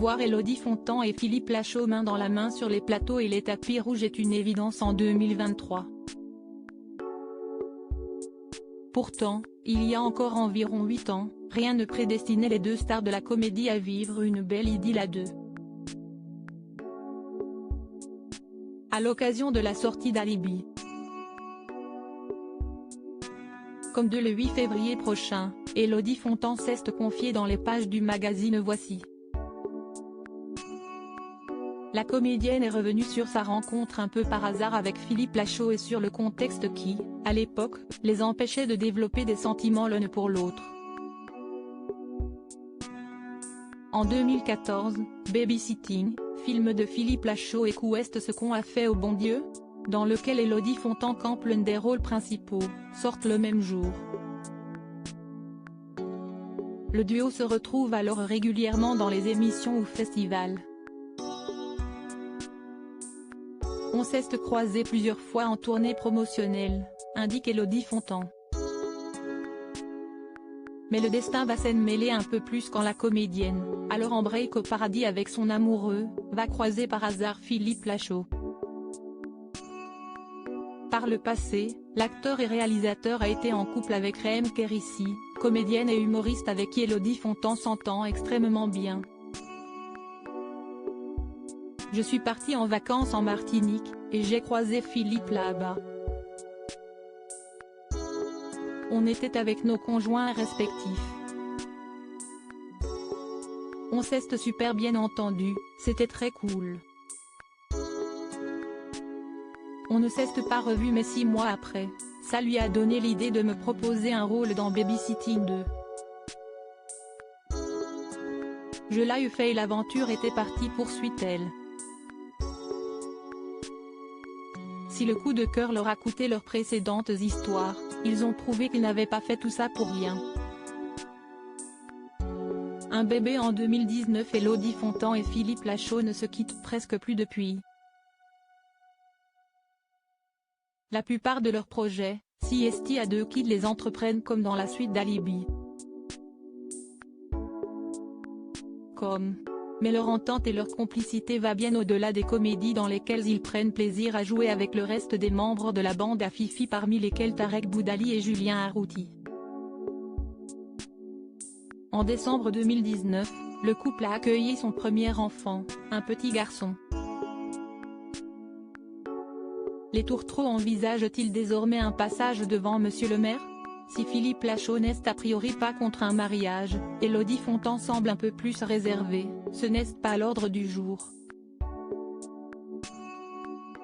Voir Élodie Fontan et Philippe Lachaud main dans la main sur les plateaux et les tapis rouges est une évidence en 2023. Pourtant, il y a encore environ 8 ans, rien ne prédestinait les deux stars de la comédie à vivre une belle idylle à deux. À l'occasion de la sortie d'Alibi. Comme de le 8 février prochain, Élodie Fontan s'est confiée dans les pages du magazine Voici. La comédienne est revenue sur sa rencontre un peu par hasard avec Philippe Lachaud et sur le contexte qui, à l'époque, les empêchait de développer des sentiments l'un pour l'autre. En 2014, Babysitting, film de Philippe Lachaud et Qu'est-ce ce qu'on a fait au bon Dieu?, dans lequel Élodie Fontan campe l'un des rôles principaux, sort le même jour. Le duo se retrouve alors régulièrement dans les émissions ou festivals. On s'est croisé plusieurs fois en tournée promotionnelle, indique Élodie Fontan. Mais le destin va s'en mêler un peu plus quand la comédienne, alors en break au paradis avec son amoureux, va croiser par hasard Philippe Lachaud. Par le passé, l'acteur et réalisateur a été en couple avec Reem Kérissi, comédienne et humoriste avec qui Élodie Fontan s'entend extrêmement bien. Je suis partie en vacances en Martinique, et j'ai croisé Philippe là-bas. On était avec nos conjoints respectifs. On s'est super bien entendu, c'était très cool. On ne s'est pas revu mais 6 mois après, ça lui a donné l'idée de me proposer un rôle dans Babysitting 2. Je l'ai eu fait et l'aventure était partie, poursuit-elle. Si le coup de cœur leur a coûté leurs précédentes histoires, ils ont prouvé qu'ils n'avaient pas fait tout ça pour rien. Un bébé en 2019, Élodie Fontan et Philippe Lachaud ne se quittent presque plus depuis. La plupart de leurs projets, si esti à deux qu'ils les entreprennent comme dans la suite d'Alibi. Mais leur entente et leur complicité va bien au-delà des comédies dans lesquelles ils prennent plaisir à jouer avec le reste des membres de la bande à Fifi, parmi lesquels Tarek Boudali et Julien Arrouti. En décembre 2019, le couple a accueilli son premier enfant, un petit garçon. Les Tourtereaux envisagent-ils désormais un passage devant Monsieur le maire? Si Philippe Lachaud n'est a priori pas contre un mariage, Élodie Fontan semble un peu plus réservée, ce n'est pas à l'ordre du jour.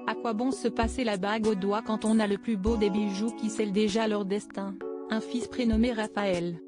À quoi bon se passer la bague au doigt quand on a le plus beau des bijoux qui scelle déjà leur destin? Un fils prénommé Raphaël.